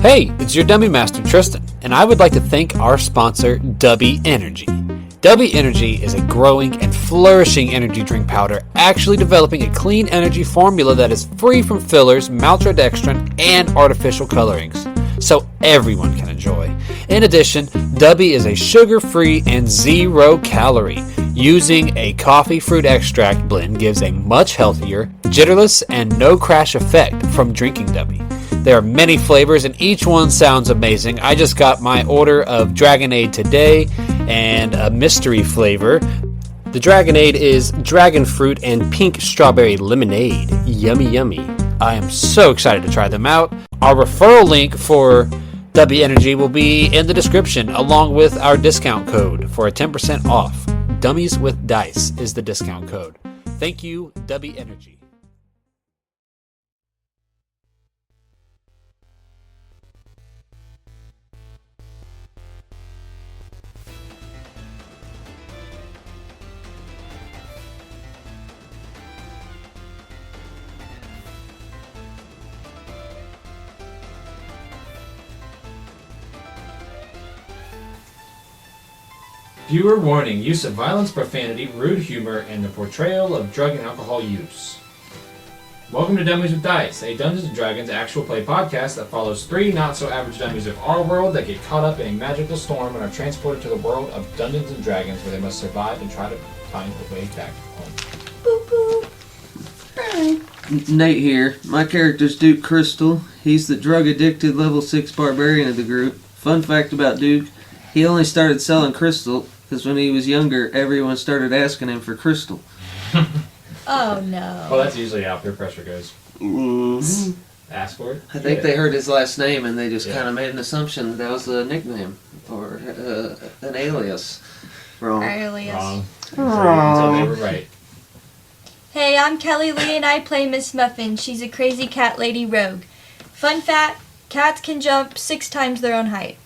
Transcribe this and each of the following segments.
Hey, it's your Dummy Master Tristan, and I would like to thank our sponsor, Dubby Energy. Dubby Energy is a growing and flourishing energy drink powder, actually developing a clean energy formula that is free from fillers, maltodextrin, and artificial colorings, so everyone can enjoy. In addition, Dubby is a sugar-free and zero-calorie. Using a coffee fruit extract blend gives a much healthier, jitterless, and no-crash effect from drinking Dubby. There are many flavors, and each one sounds amazing. I just got my order of Dragonade today, and a mystery flavor. The Dragonade is dragon fruit and pink strawberry lemonade. Yummy, yummy. I am so excited to try them out. Our referral link for Dubby Energy will be in the description, along with our discount code for a 10% off. Dummies with Dice is the discount code. Thank you, Dubby Energy. Viewer warning, use of violence, profanity, rude humor, and the portrayal of drug and alcohol use. Welcome to Dummies with Dice, a Dungeons & Dragons actual play podcast that follows three not-so-average dummies of our world that get caught up in a magical storm and are transported to the world of Dungeons & Dragons where they must survive and try to find a way back home. Boop boop. Nate here. My character's Duke Crystal. He's the drug-addicted level 6 barbarian of the group. Fun fact about Duke, he only started selling crystal because when he was younger, everyone started asking him for crystal. Oh, no. Well, that's usually how peer pressure goes. Mm-hmm. Ask for it? I think they heard his last name and they just kind of made an assumption that was a nickname or an alias. Wrong. Alias. Wrong. So they were right. Hey, I'm Kelly Lee and I play Miss Muffin. She's a crazy cat lady rogue. Fun fact, cats can jump 6 times their own height.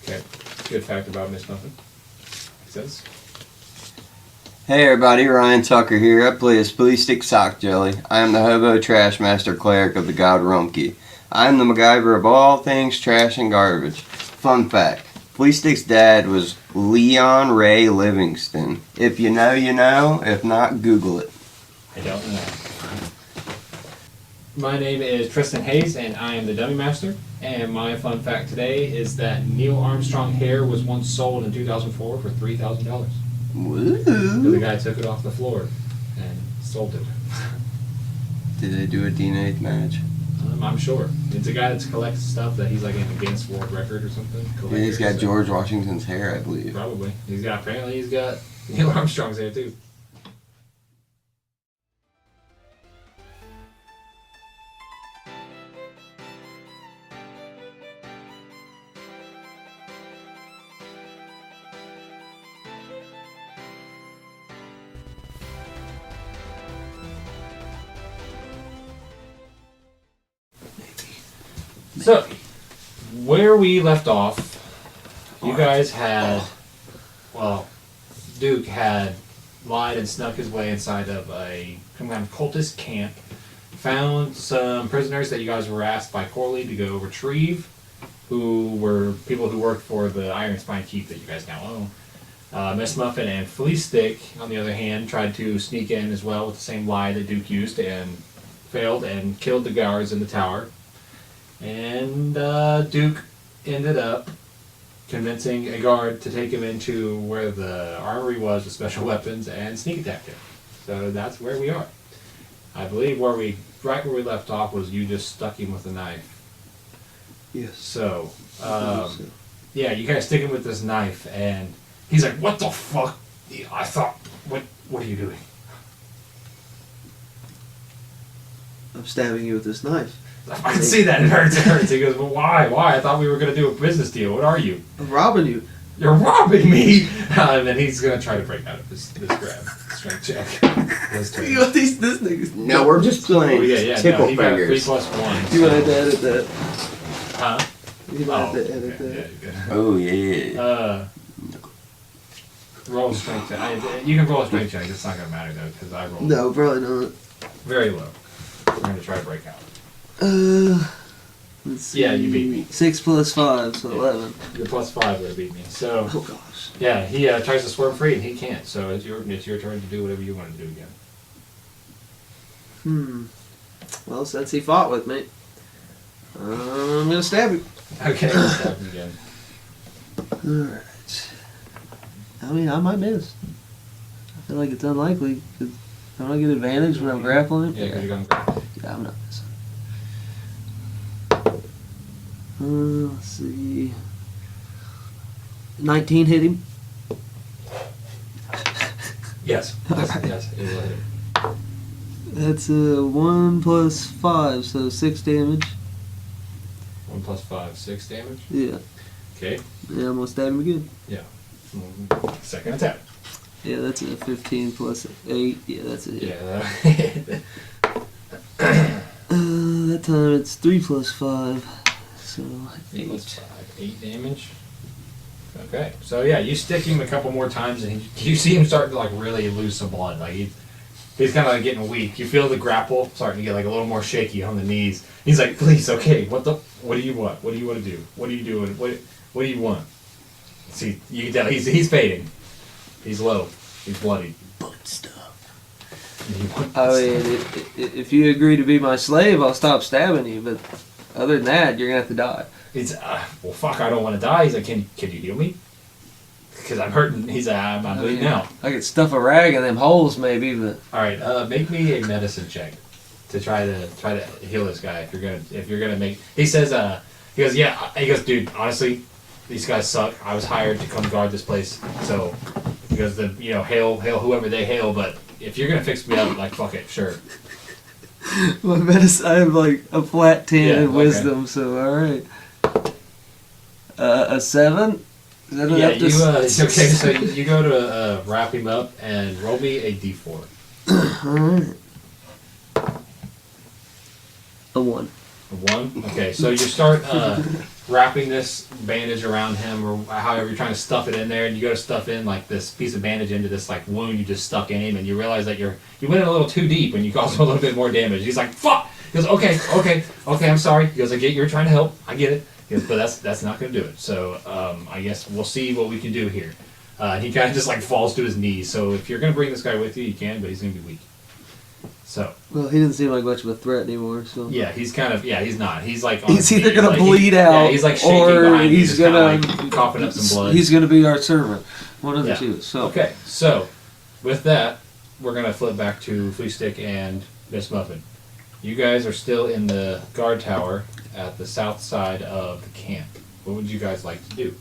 Okay. Good fact about Miss Muffin. He says. Hey everybody, Ryan Tucker here. I play as Flea Stick Sock Jelly. I am the Hobo Trash Master Cleric of the God Rumpke. I am the MacGyver of all things trash and garbage. Fun fact, Flea Stick's dad was Leon Ray Livingston. If you know, you know. If not, Google it. I don't know. My name is Tristan Hayes, and I am the Dummy Master. And my fun fact today is that Neil Armstrong hair was once sold in 2004 for $3,000. Woo! So the guy took it off the floor and sold it. Did they do a DNA match? I'm sure. It's a guy that collects stuff that he's like in a Guinness World Record or something. Yeah, he's got George Washington's hair, I believe. Probably. Apparently he's got Neil Armstrong's hair too. So, where we left off, you guys had, well, Duke had lied and snuck his way inside of some kind of cultist camp, found some prisoners that you guys were asked by Corley to go retrieve, who were people who worked for the Iron Spine Keep that you guys now own. Miss Muffin and Flea Stick, on the other hand, tried to sneak in as well with the same lie that Duke used and failed and killed the guards in the tower. And Duke ended up convincing a guard to take him into where the armory was with special weapons and sneak attacked him. So that's where we are. I believe right where we left off was you just stuck him with a knife. Yes. So, yeah, you guys stick him with this knife, and he's like, "What the fuck?" I thought, "What are you doing?" I'm stabbing you with this knife. I can see that. It hurts. He goes, "Well, why? I thought we were going to do a business deal. What are you?" I'm robbing you. You're robbing me! And then he's going to try to break out of this grab. Strength check. You got this nigga's... No, we're just playing tickle he fingers. got 3 + 1. You want to edit that? Huh? You want to edit that? Yeah, good. Oh, yeah. Roll a strength check. You can roll a strength check. It's not going to matter, though, because I rolled No, probably not. very low. We're going to try to break out. Let's see. Yeah, you beat me. 6 plus 5, so Yeah. 11. Your +5 would have beat me. So Oh gosh. yeah, he tries to swerve free and he can't. So it's your turn to do whatever you want to do again. Well, since he fought with me, I'm gonna stab him. Okay, stab him again. Alright. I mean, I might miss. I feel like it's unlikely. Cause don't I get advantage when I'm grappling? Yeah, because you're going to grapple. Yeah, I'm not missing. Let's see. 19 hit him. Yes. Yes. It will hit him. That's 1 plus 5, so 6 damage. 1 + 5, 6 damage. Yeah. Okay. Yeah, I'm gonna stab him again. Yeah. Second attack. Yeah, that's a 15 plus 8. Yeah, that's it. Yeah. That time it's 3 plus 5, so 8 plus 8. 5, 8 damage. Okay. So yeah, you stick him a couple more times, and you see him starting to like really lose some blood. Like he's kind of like getting weak. You feel the grapple starting to get like a little more shaky on the knees. He's like, "Please, okay. What do you want? What do you want to do? What are you doing? What do you want?" See, you can tell he's fading. He's low. He's bloody. Butt stuff. I I mean, if you agree to be my slave, I'll stop stabbing you. But other than that, you're gonna have to die. It's well, fuck. I don't want to die. He's like, can you heal me? Because I'm hurting. He's like, I'm bleeding out. I could stuff a rag in them holes, maybe, but All right, make me a medicine check to try to heal this guy. If you're gonna make, he says, he goes, yeah. He goes, dude. Honestly, these guys suck. I was hired to come guard this place. So he goes, hail whoever they hail. But if you're gonna fix me up, like fuck it, sure. my medicine. I have like a flat 10 Yeah, in okay. wisdom, so all right. A 7. Is that Yeah, enough to it's okay. So you go to wrap him up and roll me a d4. Alright. A 1. A 1? Okay, so you start wrapping this bandage around him, or however you're trying to stuff it in there, and you go to stuff in like this piece of bandage into this like wound you just stuck in him, and you realize that you went in a little too deep, and you caused him a little bit more damage. He's like, "Fuck!" He goes, "Okay, I'm sorry." He goes, "I get you're trying to help. I get it." He goes, "But that's not going to do it. So I guess we'll see what we can do here." He kind of just like falls to his knees. So if you're going to bring this guy with you, you can, but he's going to be weak. So Well, he doesn't seem like much of a threat anymore. So yeah, he's kind of he's not. He's like on he's his either knees, gonna like, bleed out, Yeah, he's like shaking or behind you, he's just kinda, gonna like, coughing up some blood. He's gonna be our servant. One of the Yeah. two. So Okay, so with that, we're gonna flip back to Flea Stick and Miss Muffin. You guys are still in the guard tower at the south side of the camp. What would you guys like to do?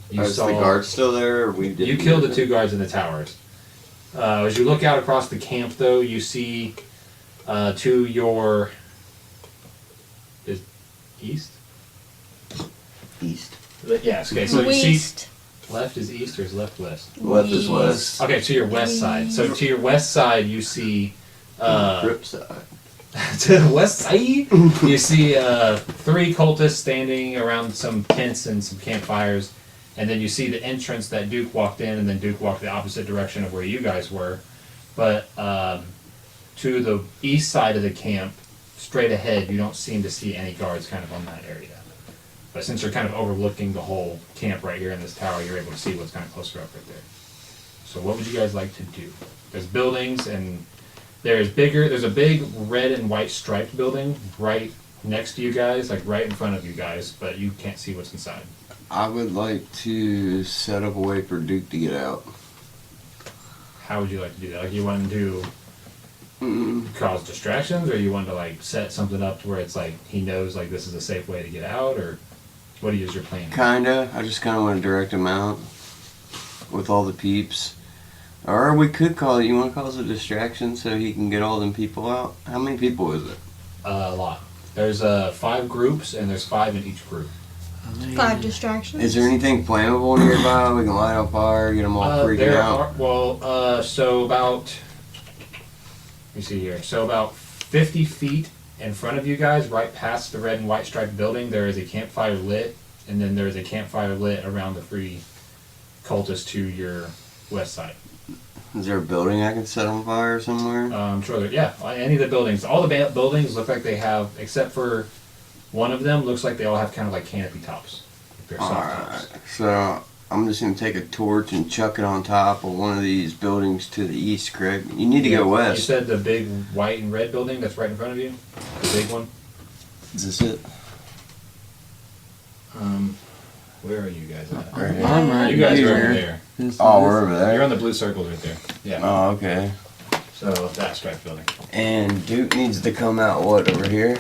Is the guard still there? Or we You killed the 2 guards in the towers. As you look out across the camp, though, you see to your east. East. Yes. Okay. So you see, West. left is east or is left west? Left is west. Okay, to your west side. So to your west side, you see. Rip side. To the west side, you see 3 cultists standing around some tents and some campfires, and then you see the entrance that Duke walked in, and then Duke walked the opposite direction of where you guys were. But to the east side of the camp, straight ahead, you don't seem to see any guards kind of on that area. But since you're kind of overlooking the whole camp right here in this tower, you're able to see what's kind of closer up right there. So what would you guys like to do? There's buildings, and there's a big red and white striped building right next to you guys, like right in front of you guys, but you can't see what's inside. I would like to set up a way for Duke to get out. How would you like to do that? Like you want to cause distractions, or you want to like set something up to where it's like he knows like this is a safe way to get out, or what is your plan? Kinda. I just kinda want to direct him out with all the peeps. Or we could call it, you want to cause a distraction so he can get all them people out? How many people is it? A lot. There's 5 groups, and there's 5 in each group. 5 distractions. Is there anything flammable nearby? We can light on fire, get them all freaking out. So about, let me see here. So about 50 feet in front of you guys, right past the red and white striped building, there is a campfire lit, and then there is a campfire lit around the 3 cultists to your west side. Is there a building I can set on fire somewhere? I'm sure any of the buildings, all the buildings look like they have, except for One of them looks like they all have kind of like canopy tops. They're soft tops. Alright, so I'm just gonna take a torch and chuck it on top of one of these buildings to the east, correct? You need to go You west. said the big white and red building that's right in front of you? The big one? Is this it? Where are you guys at? Right here. I'm right You guys are over here. there. Oh, we're over there. You're on the blue circles right there. Yeah. Oh, okay. So that striped building. And Duke needs to come out what, over here?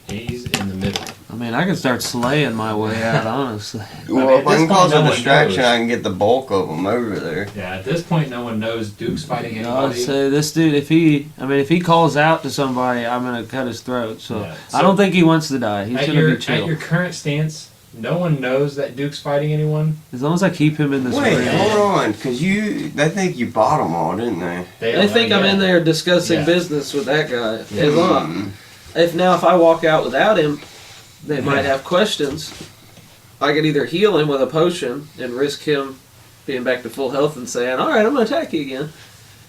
He's in the middle. I mean, I can start slaying my way out, honestly. Well, at if I this can point, cause no a one distraction, knows. I can get the bulk of them over there. Yeah, at this point, no one knows Duke's fighting I'd anybody. say this dude, if he calls out to somebody, I'm gonna cut his throat. So, Yeah, I don't think he wants to die. He's At gonna your, be chill. at your current stance, no one knows that Duke's fighting anyone. As long as I keep him in this Wait, ring. hold on, because they think you bought them all, didn't they? They They don't think know I'm yet. in there discussing Yeah. business with that guy. Yeah. As long- if I walk out without him, they might Yeah. have questions. I could either heal him with a potion and risk him being back to full health and saying, "All right, I'm gonna attack you again."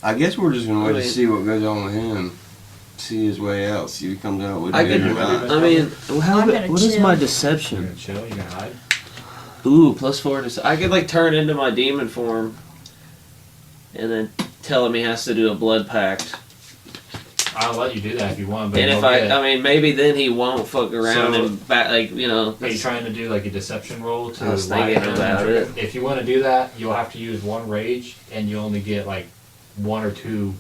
I guess we're just gonna wait I mean- to see what goes on with him. See his way out. See if he comes out with I it could. or not. I mean, I'm gonna what is chill. my You're deception? gonna chill. You're gonna hide. Ooh, +4 to. I could like turn into my demon form, and then tell him he has to do a blood pact. I'll let you do that if you want. But And if don't get- I mean, maybe then he won't fuck around So- and back, like you know. Are you trying to do like a deception roll to I was lie thinking down about and- it. If you want to do that, you'll have to use one rage, and you only get like one or two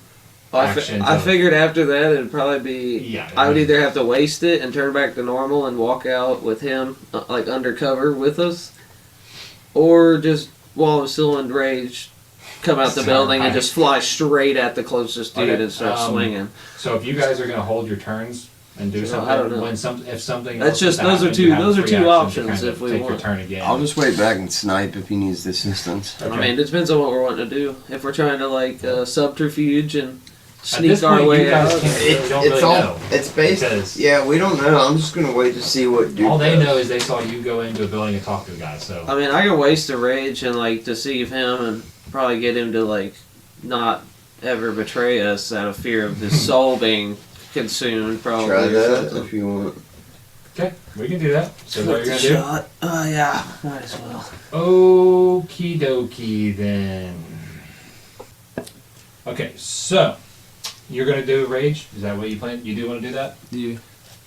actions. I of- figured after that it'd probably be. Yeah, I would either have to waste it and turn back to normal and walk out with him like undercover with us, or just while I'm still in rage, come out the building and just fly straight at the closest dude Okay, and start swinging. So if you guys are gonna hold your turns and do No, something, I don't know. if something That's else just- is to those are happen, two- you have those are free two action to options kind of if we take want. your turn again. I'll just wait back and snipe if he needs assistance. Okay. I mean, it depends on what we're wanting to do. If we're trying to like subterfuge and At sneak this our point, way you guys out. can't, don't really know. It's based. Because- Yeah, we don't know. I'm just gonna wait to see what Duke All they does. know is they saw you go into a building and talk to the guy. So I mean, I can waste a rage and like deceive him and probably get him to like not ever betray us out of fear of his soul being consumed. Probably. Try or that something. if you want. okay, we can do that. So what are you With gonna the do? shot. Yeah, might as well. Okie dokie then. Okay, so you're gonna do rage. Is that what you plan? You do want to do that? You.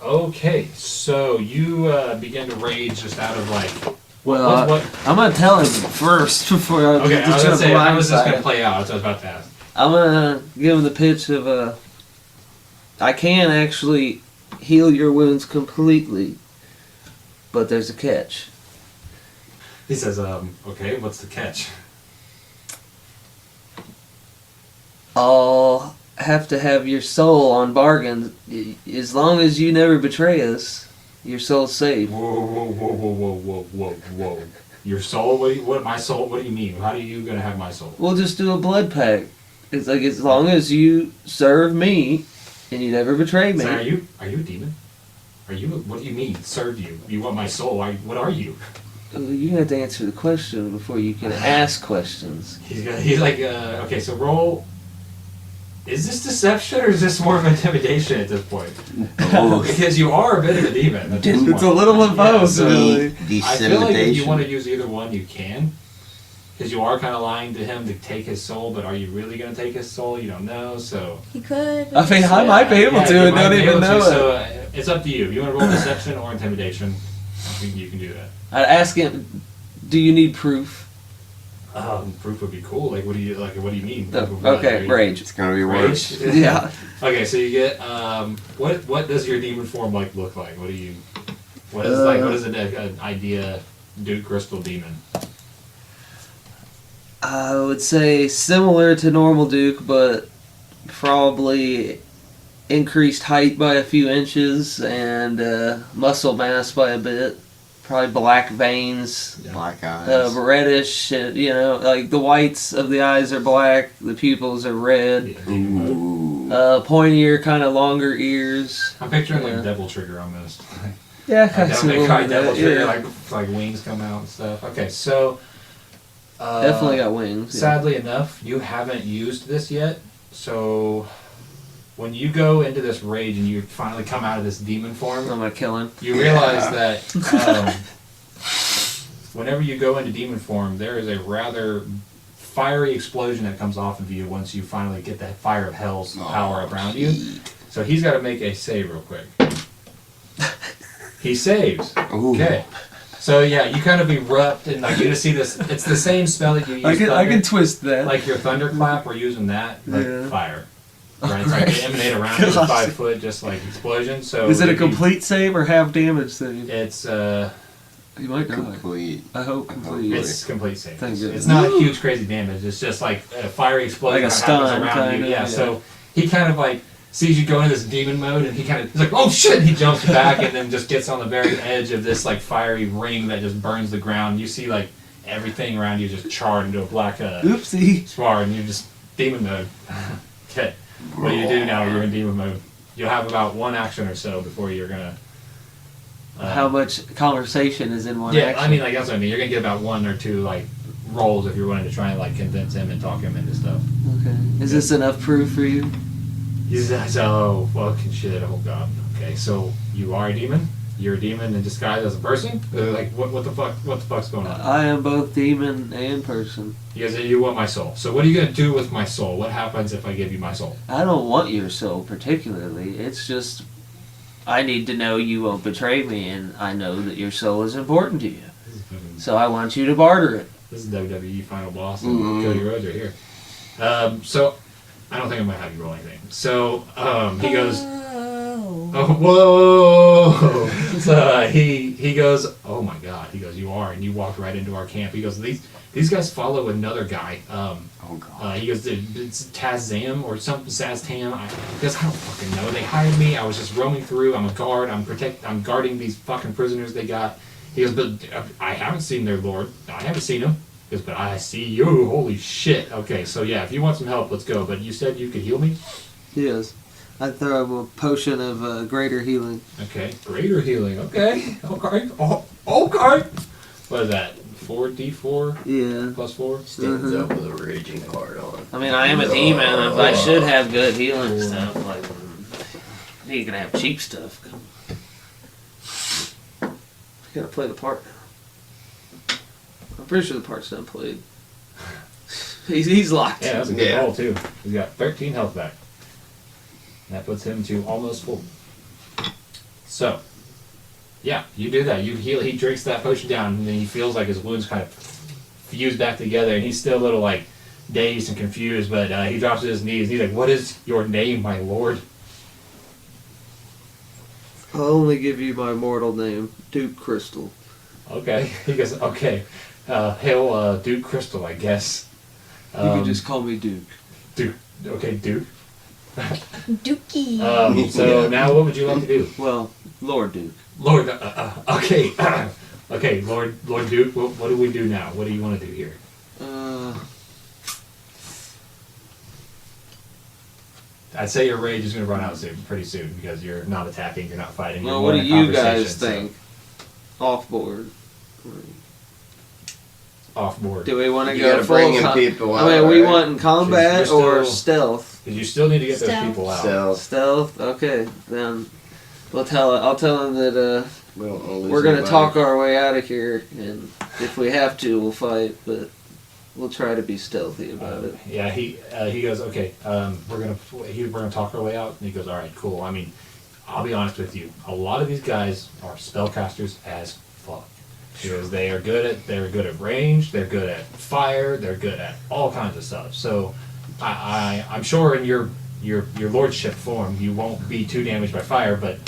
Okay, so you begin to rage just out of like. Well, what? I'm gonna tell him first before I Okay, I was gonna say how is this blindside gonna him. play out? That's what I was about to ask. I'm gonna give him the pitch of I can actually heal your wounds completely, but there's a catch. He says, okay, what's the catch? I'll have to have your soul on bargain. As long as you never betray us, your soul's safe. Whoa, whoa, whoa, whoa, whoa, whoa, whoa, whoa. Your soul? What my soul? What do you mean? How are you gonna have my soul? We'll just do a blood pact. It's like as long as you serve me and you never betray me. So are you a demon? Are you? What do you mean? Serve you? You want my soul? What are you? You have to answer the question before you can ask questions. He's like, okay, so roll. Is this deception or is this more of intimidation at this point? Both. Because you are a bit of a demon. At this It's point. a little of Yeah, both, so really. I feel like if you want to Decimitation. use either one, you can. Because you are kind of lying to him to take his soul, but are you really going to take his soul? You don't know, so. He could. I mean, I might be able Yeah, to you and might don't be even able to, know it. So it's up to you. If you want to roll deception or intimidation, you can do that. I'd ask him, do you need proof? Proof would be cool. Like, what do you mean? No, Proof of what? okay, rage. It's gonna be worse. Rage? Yeah. Okay, so you get what does your demon form like look like? What is an idea Duke Crystal demon? I would say similar to normal Duke, but probably increased height by a few inches and muscle mass by a bit. Probably black veins, Black eyes. reddish, like the whites of the eyes are black, the pupils are red. Ooh. Pointier, kind of longer ears. I'm picturing Yeah. like Devil Trigger almost. Yeah, Like kind Devil of. Trigger, Yeah. like wings come out and stuff. Okay, so Definitely got wings. Yeah. sadly enough, you haven't used this yet, so when you go into this rage and you finally come out of this demon form, I'm gonna kill him. you realize that whenever you go into demon form, there is a rather fiery explosion that comes off of you once you finally get that fire of hell's power around you. So he's got to make a save real quick. He saves. Ooh. Okay. So yeah, you kind of erupt and like you just see this. It's the same spell that you use. I can twist that. Like your thunderclap. We're using that like Yeah. fire. Right, it's like they emanate around you, 5 foot, just like explosion. So is it a complete save or half damage save? It's You might die. Complete. I hope complete. it's complete save. Thank It's goodness. not a huge crazy damage. It's just like a fiery explosion Like a that happens stun, around kinda, you. Yeah. yeah. So he kind of like sees you go into this demon mode, and he's like, "Oh shit!" He jumps back and then just gets on the very edge of this like fiery ring that just burns the ground. You see like everything around you just charred into a black Oopsie. spar, and you're just demon mode. Okay. What do you do now? You're in demon mode. You'll have about 1 action or so before you're gonna. How much conversation is in one Yeah, action? I mean, like that's what I mean. You're gonna get about 1 or 2 like rolls if you're willing to try and like convince him and talk him into stuff. Okay. Is this enough proof for you? He's oh fucking shit. Oh god. Okay, so you are a demon. You're a demon in disguise as a person. Like what the fuck? What the fuck's going on? I am both demon and person. You want my soul. So what are you gonna do with my soul? What happens if I give you my soul? I don't want your soul particularly. It's just I need to know you won't betray me, and I know that your soul is important to you. So I want you to barter it. This is WWE Final Boss and Cody Rhodes right here. So I don't think I'm gonna have you roll anything. So he goes. Oh, whoa! So he goes, oh my god. He goes, you are, and you walked right into our camp. He goes, these guys follow another guy. Oh god. He goes, it's Tazam or something, Saztam. He goes, I don't fucking know. They hired me. I was just roaming through. I'm a guard. I'm guarding these fucking prisoners they got. He goes, but I haven't seen their lord. I haven't seen him. He goes, but I see you. Holy shit. Okay, so yeah, if you want some help, let's go. But you said you could heal me? Yes. I'd throw him a potion of greater healing. Okay, greater healing. Okay, okay, okay. What is that? 4d4 Yeah. plus 4? Stands up with a raging heart on. I mean, I am a demon, but I should have good healing stuff. Like, you can have cheap stuff. You gotta play the part now. I'm pretty sure the part's done played. He's locked. Yeah, that's a good Yeah. roll too. He's got 13 health back. That puts him to almost full. So, yeah, you do that. You heal. He drinks that potion down, and then he feels like his wounds kind of fuse back together, and he's still a little like dazed and confused. But he drops to his knees. And he's like, "What is your name, my lord?" I'll only give you my mortal name, Duke Crystal. Okay. He goes, "Okay, hail Duke Crystal, I guess." You can just call me Duke. Duke. Okay, Duke. Dookie. So now, what would you like to do? Well, Lord Duke. Lord, okay, okay, Lord Duke. What do we do now? What do you want to do here? I'd say your rage is going to run out pretty soon because you're not attacking, you're not fighting. Well, you're what do in a you guys conversation, so- think? Off board. Off board. Do we want to You go gotta full bring in com- people I mean, out, we right? want in combat You're or still- stealth? Because you still need to get those Stealth. people out. So Stealth. Okay, then I'll tell him that we don't wanna lose we're gonna anybody. talk our way out of here, and if we have to, we'll fight. But we'll try to be stealthy about it. Yeah, he goes, okay, we're gonna talk our way out, and he goes, all right, cool. I mean, I'll be honest with you, a lot of these guys are spellcasters as fuck. Because they're good at range, they're good at fire, they're good at all kinds of stuff. So I'm sure in your lordship form you won't be too damaged by fire, but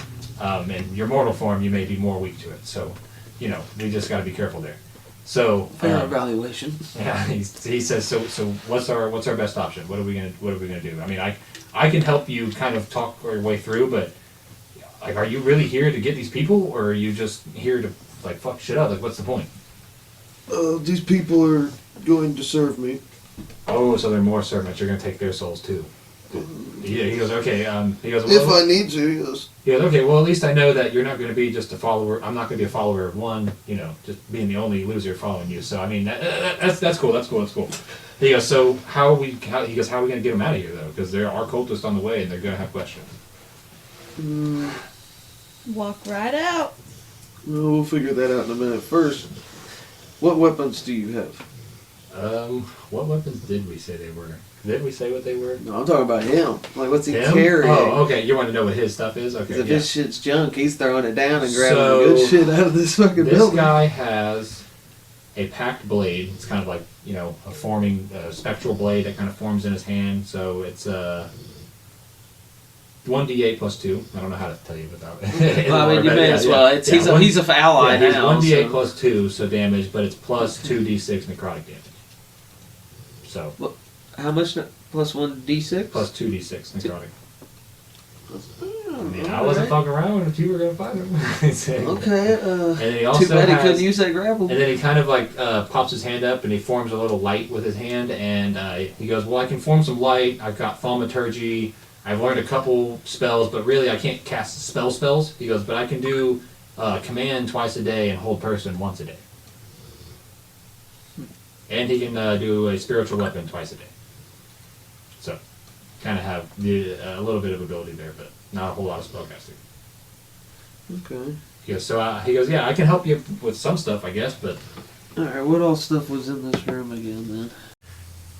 in your mortal form you may be more weak to it. So, we just got to be careful there. So Fair evaluation. yeah, he says. So what's our best option? What are we gonna do? I mean, I can help you kind of talk our way through, but like, are you really here to get these people, or are you just here to like fuck shit up? Like, what's the point? These people are going to serve me. Oh, so they're more servants. You're gonna take their souls too. He goes, okay. He goes, If well, I need to, yes. he goes, okay. Well, at least I know that you're not going to be just a follower. I'm not going to be a follower of one. Just being the only loser following you. So I mean, that's cool. That's cool. He goes, so how are we going to get them out of here though? Because there are cultists on the way, and they're going to have questions. Walk right out. Well, we'll figure that out in a minute. First, what weapons do you have? What weapons did we say they were? Did we say what they were? No, I'm talking about him. Like, what's he Him? carrying? Oh, okay. You want to know what his stuff is? Okay. 'Cause if Yeah. his shit's junk, he's throwing it down and grabbing So, the good shit out of this fucking This building. guy has a packed blade. It's kind of like, a forming spectral blade that kind of forms in his hand. So it's 1d8 plus 2. I don't know how to tell you without it. Well, I mean, you may as well. It's, he's an ally he's now. 1d8 so. plus 2, so damage, but it's plus 2d6 necrotic damage. So, How much? Plus 1d6? plus 2d6 necrotic. I mean, I Alright. wasn't fucking around if you were going to fight him. Okay, And then he also Too bad he has- couldn't use that grapple. And then he kind of like pops his hand up and he forms a little light with his hand and he goes, well, I can form some light. I've got thaumaturgy. I've learned a couple spells, but really I can't cast spells. He goes, but I can do command twice a day and hold person once a day. And he can do a spiritual weapon twice a day. So, kind of have a little bit of ability there, but not a whole lot of spellcasting. okay. He goes, yeah, I can help you with some stuff, I guess, but Alright, what all stuff was in this room again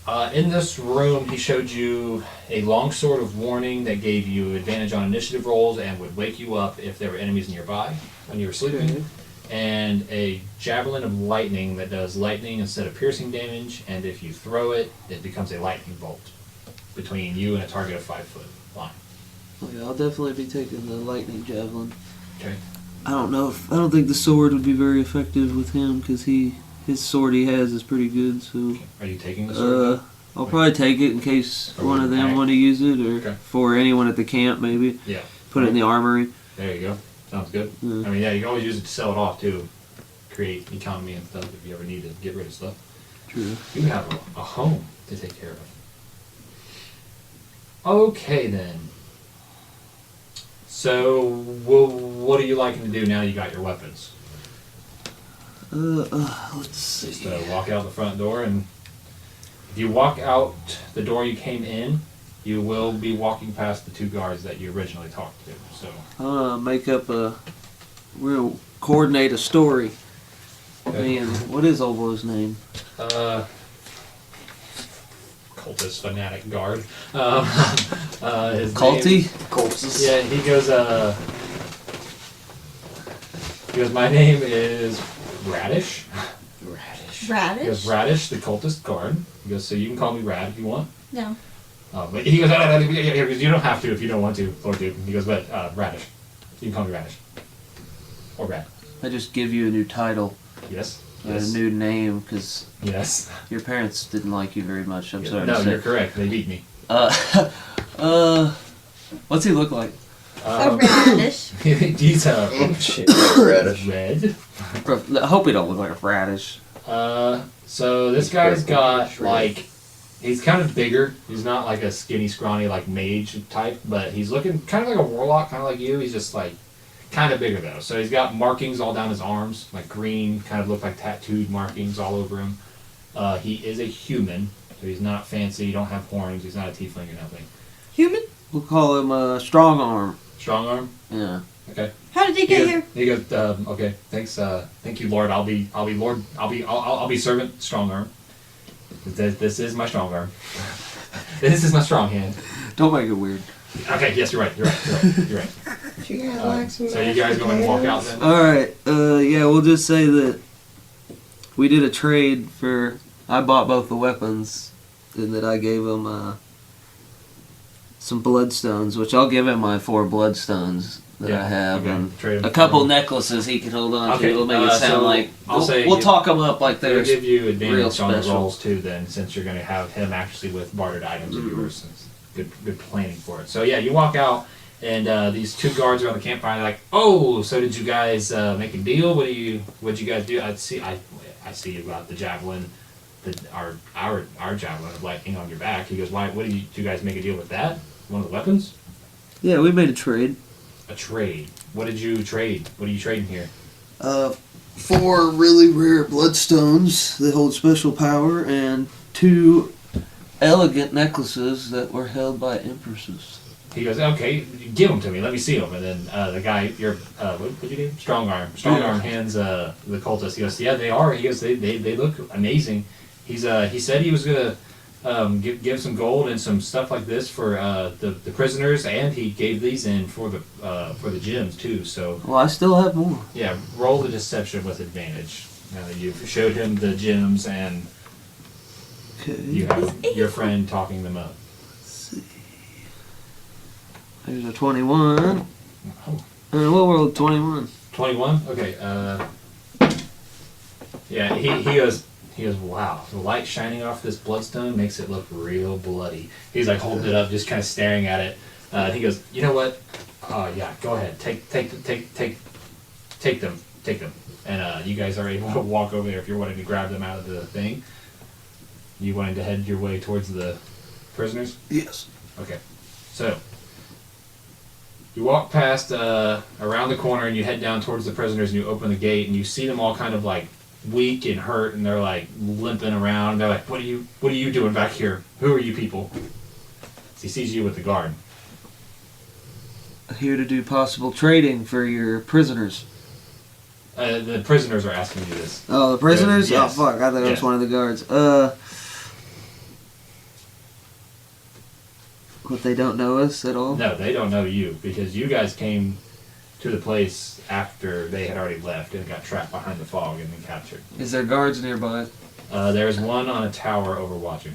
then? in this room, he showed you a long sword of warning that gave you advantage on initiative rolls and would wake you up if there were enemies nearby when you were sleeping. Okay. And a javelin of lightning that does lightning instead of piercing damage, and if you throw it, it becomes a lightning bolt between you and a target of 5 foot line. Oh, yeah, I'll definitely be taking the lightning javelin. Okay. I don't think the sword would be very effective with him because his sword he has is pretty good. So Are you taking the sword? I'll probably take it in case Or one of them okay. want to use it, or Okay. for anyone at the camp maybe. Yeah. Put it in the armory. There you go. Sounds good. Yeah. I mean, yeah, you can always use it to sell it off too. Create economy and stuff if you ever need to get rid of stuff. True. You have a home to take care of. Okay then. So, what are you liking to do now you got your weapons? Let's see. Just walk out the front door, and if you walk out the door you came in, you will be walking past the 2 guards that you originally talked to. So, We'll coordinate a story. okay. Man, what is old boy's name? Cultist fanatic guard. His Culty? Name, yeah, he goes. My name is Radish. He goes, Radish? Radish, the cultist guard. He goes, so you can call me Rad if you want. No. But he goes, you don't have to if you don't want to, Lord Dude. He goes, but Radish. You can call me Radish. Or Rad. I just give you a new title Yes. and Yes. a new name because Yes. your parents didn't like you very much. I'm sorry No, to say. you're correct. They beat me. What's he look like? A radish. He's Shit, radish. red. I hope he don't look like a radish. So this guy's got like, he's kind of bigger. He's not like a skinny, scrawny like mage type, but he's looking kind of like a warlock, kind of like you. He's just like kind of bigger though. So he's got markings all down his arms, like green, kind of look like tattooed markings all over him. He is a human, so he's not fancy. He don't have horns. He's not a tiefling or nothing. Human? We'll call him Strong Arm. Strong arm. Yeah. Okay. How did he get here? He goes, okay, thanks, thank you, Lord. I'll be servant, strong arm. This is my strong arm. This is my strong hand. Don't make it weird. Okay, yes, you're right. You're right. So you guys going to walk out then? Alright, yeah, we'll just say that we did a trade for. I bought both the weapons, and that I gave him some bloodstones, which I'll give him my 4 bloodstones that I have, okay. and Trade 'em a couple for- necklaces he can hold on Okay, to. It'll make it sound so like I'll say we'll you- talk them up like They'll they're give you real advantage on the special. rolls too then, since you're going to have him actually with bartered items of yours. It's good planning for it. So yeah, you walk out, and these 2 guards are on the campfire. They're like, "Oh, so did you guys make a deal? What'd you guys do? I see you got the javelin. our javelin of lightning on your back. He goes, why? What did you guys make a deal with that? One of the weapons? Yeah, we made a trade. A trade. What did you trade? What are you trading here? 4 really rare bloodstones that hold special power, and 2 elegant necklaces that were held by empresses. He goes, okay, give them to me. Let me see them. And then the guy, what'd you name? Strong Arm hands the cultist. He goes, yeah, they are. He goes, they look amazing. He said he was gonna give some gold and some stuff like this for the prisoners, and he gave these in for the gems too. So Well, I still have more. yeah, roll the deception with advantage. Now that you've showed him the gems and Okay. you have your friend talking them up. There's a 21. Oh. What rolled 21? 21? Okay, yeah, he goes, wow, the light shining off this bloodstone makes it look real bloody. He's like holding it up, just kind of staring at it. He goes, you know what? Yeah, go ahead, take them. And you guys are able to walk over there if you're wanting to grab them out of the thing. You wanting to head your way towards the prisoners? yes. Okay, so you walk past around the corner and you head down towards the prisoners and you open the gate and you see them all kind of like weak and hurt and they're like limping around. And they're like, what are you doing back here? Who are you people? So he sees you with the guard. Here to do possible trading for your prisoners. The prisoners are asking you this. Oh, the prisoners? Yes. Oh, fuck. I thought it Yes. was one of the guards. But they don't know us at all? No, they don't know you because you guys came to the place after they had already left and got trapped behind the fog and then captured. Is there guards nearby? There's one on a tower overwatching.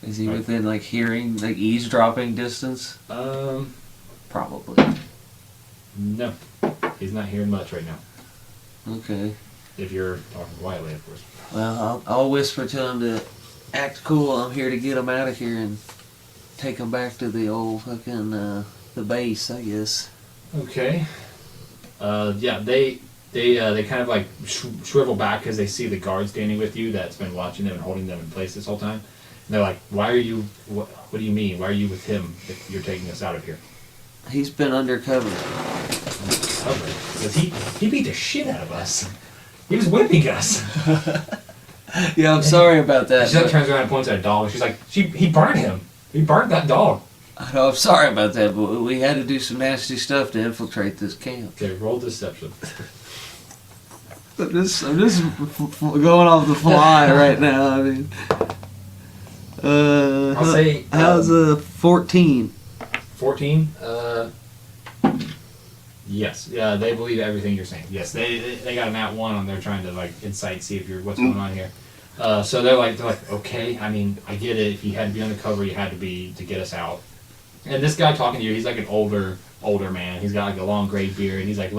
Is he Right. within, like, hearing, like, eavesdropping distance? Probably. No, he's not hearing much right now. Okay. If you're talking quietly, of course. Well, I'll whisper to him to act cool. I'm here to get him out of here and take him back to the old fucking, the base, I guess. Okay. Yeah, they kind of like shrivel back because they see the guard standing with you that's been watching them and holding them in place this whole time. And they're like, why are you, what do you mean? Why are you with him if you're taking us out of here? He's been undercover. Because he beat the shit out of us. He was whipping us. Yeah, I'm sorry about that. She like turns around and points at a dog. She's like, he burned him. He burned that dog. I know, I'm sorry about that, but we had to do some nasty stuff to infiltrate this camp. Okay, roll deception. I'm just going off the fly right now. I mean, I'll say how's a 14? 14. Yes. Yeah, they believe everything you're saying. Yes, they got a nat 1 on there trying to like insight, see if you're what's going on here. So they're like okay. I mean, I get it. If you had to be undercover, you had to be to get us out. And this guy talking to you, he's like an older man. He's got like a long gray beard. He's like,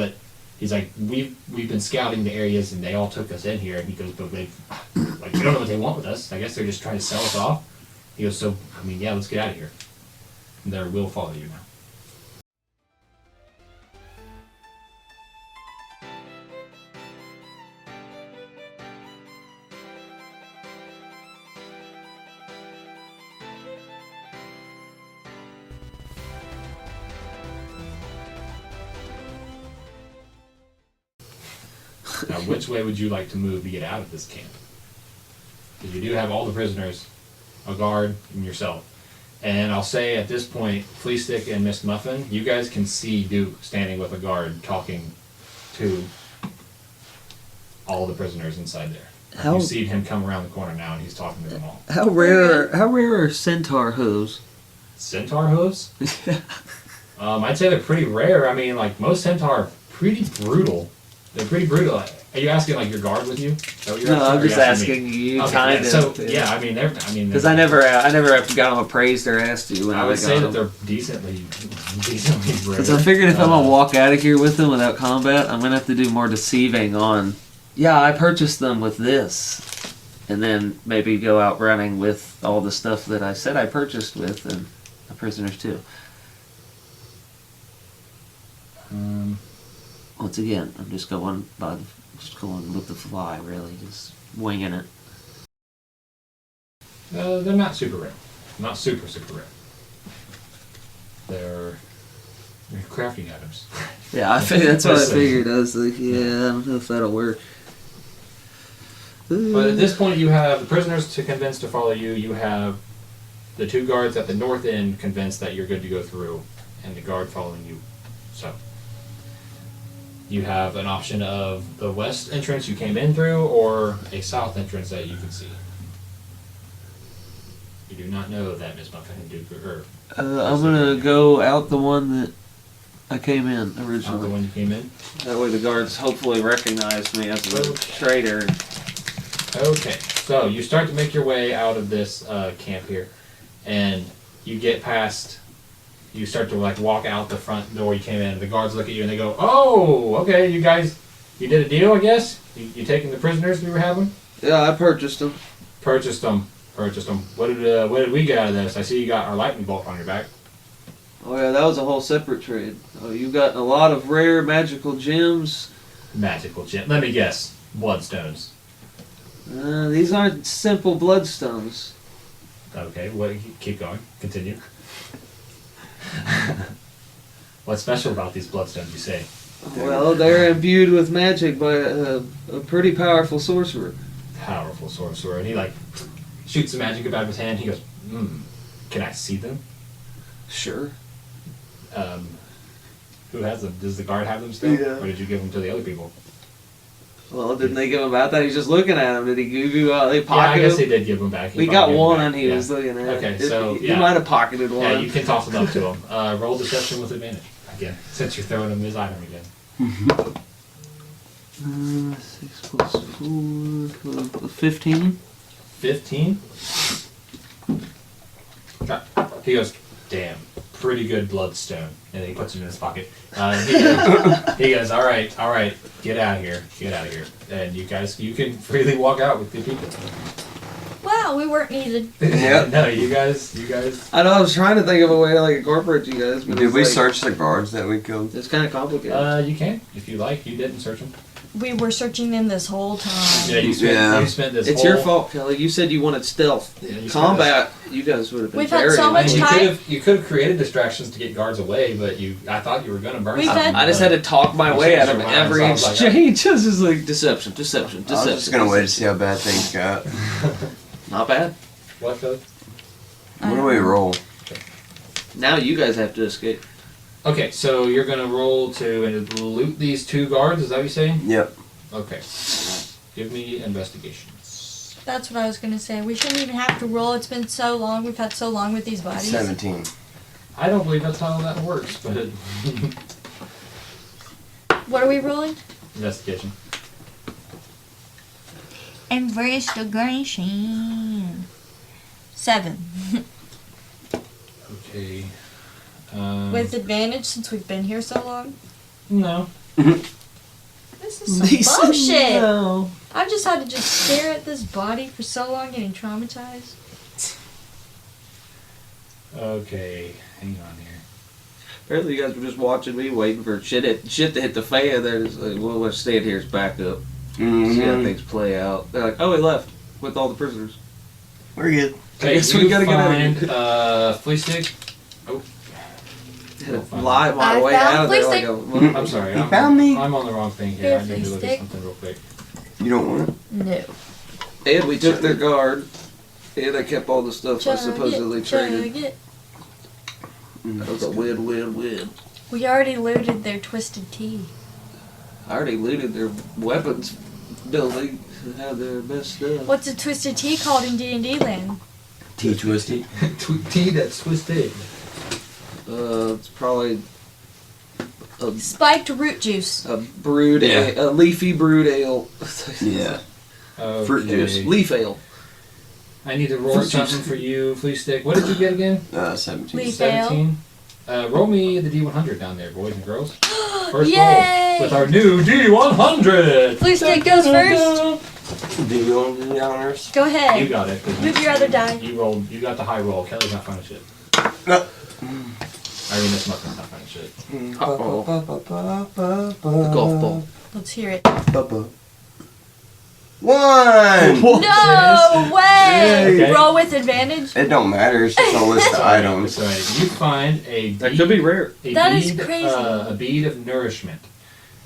we've been scouting the areas and they all took us in here. And he goes, but they like we don't know what they want with us. I guess they're just trying to sell us off. He goes, so I mean, yeah, let's get out of here. And they will follow you now. Now, which way would you like to move to get out of this camp? Because you do have all the prisoners, a guard, and yourself. And I'll say at this point, Flea Stick and Miss Muffin, you guys can see Duke standing with a guard talking to all the prisoners inside there. You see him come around the corner now, and he's talking to them all. How rare are centaur hooves? Centaur hooves? I'd say they're pretty rare. I mean, like, most centaur are pretty brutal. They're pretty brutal. Are you asking like your guard with you? No, I'm just asking you, okay, kind yeah, of. So yeah, I mean, because I never got them appraised or asked you. When I would say that them. they're decently rare. Because I figured if I'm gonna walk out of here with them without combat, I'm gonna have to do more deceiving on. Yeah, I purchased them with this, and then maybe go out running with all the stuff that I said I purchased with, and the prisoners too. Once again, I'm just going with the fly, really, just winging it. They're not super rare. Not super rare. They're crafting items. Yeah, I figured that's what I figured. I was like, yeah, I don't know if that'll work. But at this point, you have the prisoners to convince to follow you. You have the 2 guards at the north end convinced that you're good to go through, and the guard following you. So you have an option of the west entrance you came in through, or a south entrance that you can see. You do not know that Miss Muffin and Duke are. I'm gonna go out the one that I came in originally. The one you came in. That way the guards hopefully recognize me as a traitor. Okay, so you start to make your way out of this camp here, and you get past. You start to like walk out the front door you came in. And the guards look at you and they go, "Oh, okay, you guys, you did a deal, I guess. You taking the prisoners we were having?" Yeah, I purchased them. Purchased them. What did we get out of this? I see you got our lightning bolt on your back. Oh yeah, that was a whole separate trade. Oh, you got a lot of rare magical gems. Magical gem. Let me guess. Bloodstones. These aren't simple bloodstones. Okay, keep going. Continue. What's special about these bloodstones, you say? Well, they're imbued with magic by a pretty powerful sorcerer. Powerful sorcerer. And he like shoots the magic out of his hand. He goes, can I see them? Sure. Who has them? Does the guard have them still? Yeah. Or did you give them to the other people? Well, didn't they give him out? That he's just looking at him. Did he give you? They Yeah, I pocketed guess him? he did give them back. We got one. He was looking at. Okay, so he might have pocketed one. Yeah, you can toss it up to him. Roll deception with advantage again, since you're throwing him his item again. 6 plus 4, 15. 15. He goes, damn, pretty good bloodstone, and then he puts it in his pocket. He goes, all right, get out of here, and you can freely walk out with the people. Wow, we weren't needed. Yep. No, you guys. I know. I was trying to think of a way to like incorporate you guys. But Did we like, search the guards that we killed? It's kind of complicated. You can if you like. You didn't search them. We were searching them this whole time. Yeah, you spent this. It's your fault, Kelly. You said you wanted stealth. Yeah, you Combat. You guys would have been We've had very. so much time. You could have created distractions to get guards away, but I thought you were gonna burn. We've something, had- I just had to talk my You way changed out of your mind, every so I was like, exchange. Just is like deception. I was just gonna wait to see how bad things got. Not bad. What, Philly? What do we roll? Now you guys have to escape. Okay, so you're gonna roll to loot these 2 guards. Is that what you're saying? Yep. Okay. Give me investigations. That's what I was gonna say. We shouldn't even have to roll. It's been so long. We've had so long with these bodies. 17. I don't believe that's how that works, but What are we rolling? investigation. Investigation. 7. Okay. With advantage since we've been here so long. No. This is some bullshit. No. I've just had to just stare at this body for so long, getting traumatized. Okay. Hang on here. Apparently, you guys were just watching me, waiting for shit to hit the fan. They're just like, well, let's stand here as backup. See how things play out. They're like, oh, he left with all the prisoners. We're good. I guess we gotta get out of find here. flea stick. Oh, Lie my I way found out of there flea like a. I'm sorry. You found me. I'm on the wrong thing here. Here, I need to flea look stick. at something real quick. You don't want it? No. And we took their guard. And I kept all the stuff I Chug supposedly it, traded. chug it. That was a win-win-win. We already looted their twisted tea. I already looted their weapons building and had their best stuff. What's a twisted tea called in D&D land? Tea twisty. Tea that's twisted. It's probably Spiked root juice. a brewed, Yeah. a leafy brewed ale. Yeah. Okay. Fruit juice. Leaf ale. I need to roll Fruit something juice. for you, flea stick. What did you get again? 17. Leaf ale. 17. Roll me the D100 down there, boys and girls. First Yay! roll with our new D100. Flea stick goes first. Do you want to do the honors? Go You ahead. got it. 'cause Move your other die. You rolled. You got the high roll. Kelly's not finding shit. No. I mean, this Muffin's not finding shit. The golf ball. Let's hear it. 1! No way! Okay. Roll with advantage. It don't matter. It's just a list of items. So you find a bead, That could be rare. That is crazy. A bead of nourishment.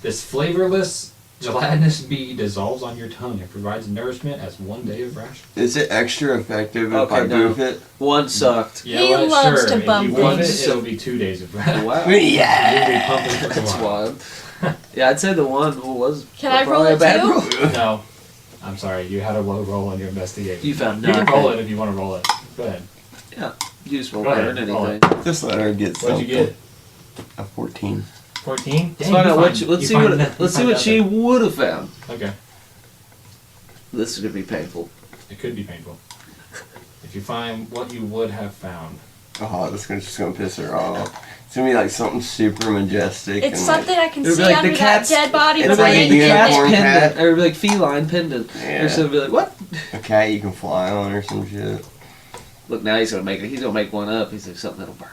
This flavorless, gelatinous bead dissolves on your tongue. It provides nourishment as 1 day of ration. Is it extra effective if Okay, I no. boof it? One sucked. You He know what? loves Sure. to If bump you want it, things. it'll be 2 days of ration. Wow. Yeah. You'll be pumping for That's tomorrow. wild. Yeah, I'd say the one was Can I roll probably a it bad too? roll. No. I'm sorry. You had a low roll on your investigation. You found You can nothing. roll it if you want to roll it. Go ahead. Useful, Go ahead, burn roll anything. Just let her get What'd something. you get? A 14. 14? Let's find out what let's see what she nothing. would have found. Okay. This is gonna be painful. It could be painful. If you find what you would have found. Oh, that's just gonna piss her off. It's gonna be like something super majestic. It's and something I can It'll see be like under the that cat's- dead body. it's with like my a hand. cat's unicorn pendant, cat. or like feline pendant. Yeah. Or something like, what? Like a cat you can fly on or some shit. Look, now he's gonna make one up. He's like something that'll burn.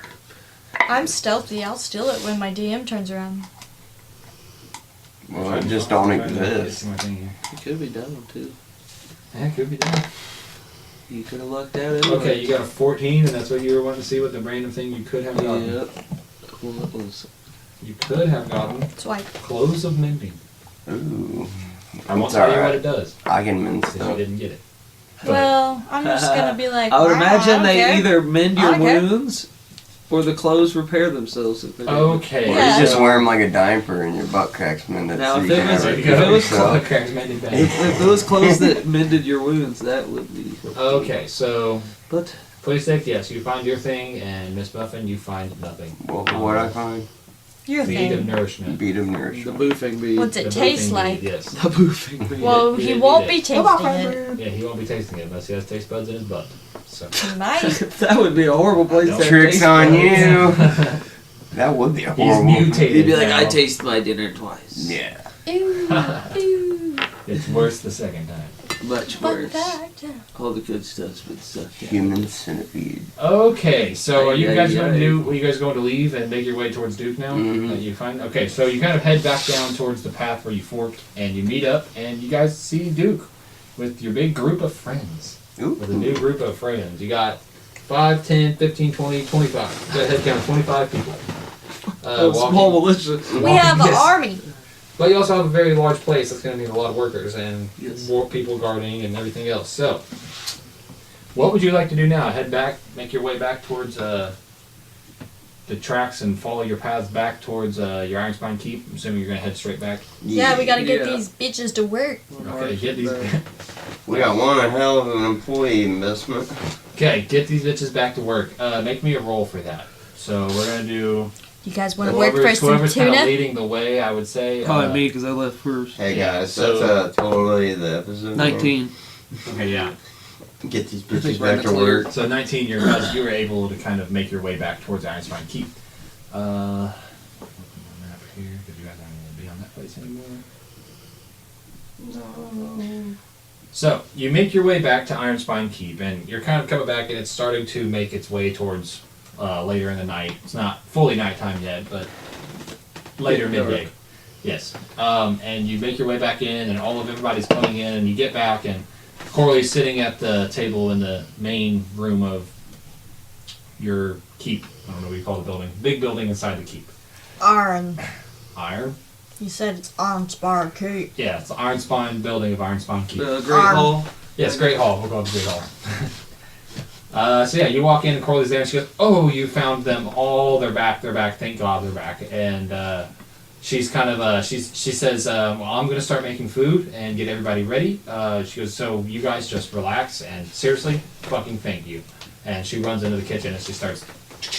I'm stealthy. I'll steal it when my DM turns around. Well, it just don't exist. It could be done too. Yeah, it could be done. You could have lucked out anyway. Okay, you got a 14, and that's what you were wanting to see, what the random thing you could have gotten. Yep. What was? You could have gotten Swipe. Clothes of Mending. Ooh. I won't It's tell you what alright. it does, I can mend because you stuff. didn't get it. Go ahead. Well, I'm just gonna be like. I would "Wow, imagine don't they care." either mend I your don't care. wounds or the clothes repair themselves. If they're Okay. Or Yeah. you just wear them like a diaper and your butt cracks mended. Now, so if you it can was- have You it got it was yourself. cracks mending back. If those clothes that mended your wounds, that would be. Okay, so But play stick, yes, you find your thing, and Miss Muffin, you find nothing. What I find? Your Feed of thing. nourishment. Beat of the nourishment. boofing bee. What's The it taste boofing like? bead, Yes. The boofing bee. Well, He he didn't won't eat be it. tasting it. Yeah, he won't be tasting it unless he has taste buds in his butt. So. He might. That would be a horrible place to have Tricks taste on buds. you. That would be a He's horrible. mutated. He'd be like, now. I taste my dinner twice. Yeah. Ew, ew. It's worse the second time. Much Fun worse. fact. All the good stuff's been sucked out. Human centipede. Okay, so are you Ay, guys ay, going to ay. do? Are you guys going to leave and make your way towards Duke now? Mhm. That you find. Okay, so you kind of head back down towards the path where you forked, and you meet up, and you guys see Duke with your big group of friends. With a new Ooh. group of friends, you got 5, 10, 15, 20, 25. You got a head count of 25 people. Small militia. We have an Yes. army. But you also have a very large place that's going to need a lot of workers and Yes. more people guarding and everything else. So, what would you like to do now? Head back, make your way back towards the tracks and follow your paths back towards your Iron Spine Keep? I'm assuming you're going to head straight back. Yeah, we gotta get Yeah. these bitches to work. Okay, get these. We got one hell of an employee investment. Okay, get these bitches back to work. Make me a roll for that. So we're going to do. You guys want to work for some whoever's kind of tuna? leading the way, I would say. Probably me because I left first. Hey Yeah, guys, so- that's totally the episode. 19. Okay, yeah. Get these I think bitches we're in back the to clear. work. So 19, you were able to kind of make your way back towards Iron Spine Keep. Open my map here because you guys aren't going to be on that place anymore. So you make your way back to Iron Spine Keep, and you're kind of coming back, and it's starting to make its way towards later in the night. It's not fully nighttime yet, but later Getting midday. Yes. And you make your way back in, and all of everybody's coming in, and you get back, and Corley's sitting at the table in the main room of your keep. I don't know what you call the building. Big building inside the keep. Iron. Iron? You said it's Iron Spire Keep. Yeah, it's the Iron Spine building of Iron Spine Keep. The Great Arm. Hall. Yes, Great Hall. We'll go to Great Hall. So yeah, you walk in and Corley's there and she goes, "Oh, you found them all. They're back. They're back. Thank God they're back." And she's kind of she says, "Well, I'm gonna start making food and get everybody ready." She goes, "So you guys just relax and seriously, fucking thank you." And she runs into the kitchen and she starts.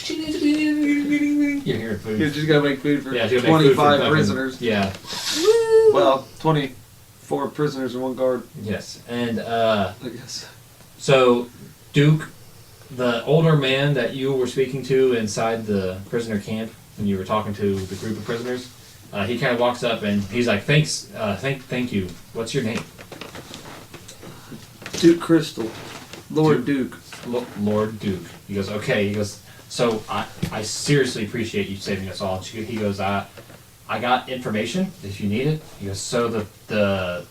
You're hearing food. You're just gonna make food for Yeah, she'll make food for 25 fucking- prisoners. Yeah. Woo! Well, 24 prisoners and one guard, Yes. And I guess. so Duke, the older man that you were speaking to inside the prisoner camp when you were talking to the group of prisoners, he kind of walks up and he's like, "Thanks, thank you. What's your name?" Duke Crystal. Lord Duke. Lord Duke. He goes, "Okay." He goes, "So I seriously appreciate you saving us all." And he goes, "I I got information if you need it. He goes, so the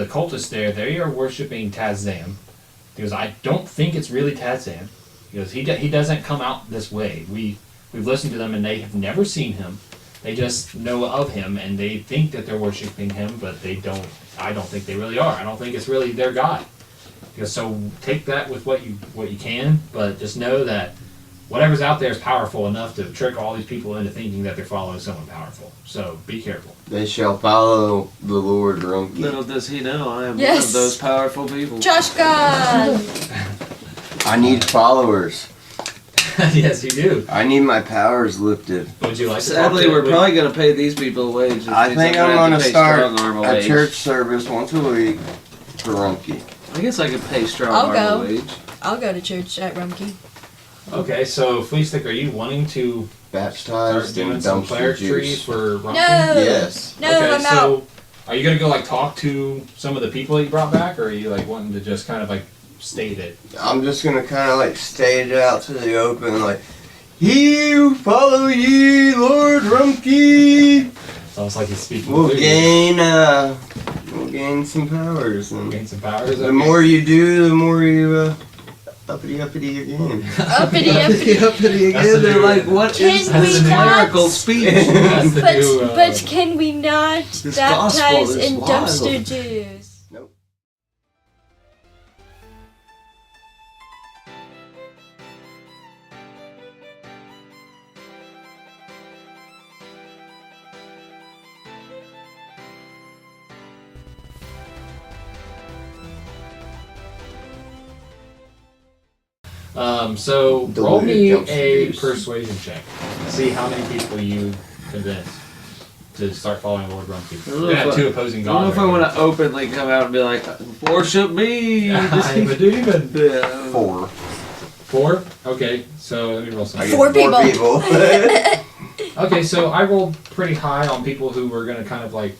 cultists there, they are worshiping Tazam. He goes, I don't think it's really Tazam. He goes, he doesn't come out this way. We've listened to them and they have never seen him. They just know of him and they think that they're worshiping him, but I don't think they really are. I don't think it's really their God. He goes, so take that with what you can, but just know that whatever's out there is powerful enough to trick all these people into thinking that they're following someone powerful. So be careful. They shall follow the Lord Rumpke. Little does he know, I am one Yes. of those powerful people. Josh God! I need followers. Yes, you do. I need my powers lifted. Would you like to Sadly, talk to we're probably going to pay these people a wage. I think I'm going going to start a a church service once a week for Rumpke. I guess I could pay strong I'll arm go. a wage. I'll go to church at Rumkey. Okay, so Flea Stick, are you wanting to start Baptized doing in some dumpster cleric trees juice. for Rumpke? No! Yes. No, Okay, I'm so out. are you gonna go like talk to some of the people that you brought back, or are you like wanting to just kind of like state it? I'm just going to kind of like state it out to the open, like, He who follow ye, Lord Rumpke, It's almost like he's speaking. will through you. gain some powers. And Gain some powers. the okay. more you do, the more you uppity again. Uppity, uppity. Uppity That's the again. They're new- like, what Can is we this not- clerical speech? That's the new, But can we not This baptize gospel is in wild. dumpster juice? Nope. So Diluted roll me dumpster a juice. persuasion check. See how many people you convince to start following Lord Rumpke. I don't know You have if two opposing I don't know gods. if I want to openly come out and be like, worship me. I'm a demon. Yeah. 4. 4? Okay, so let me roll some. I get Four people. people. Okay, so I rolled pretty high on people who were going to kind of like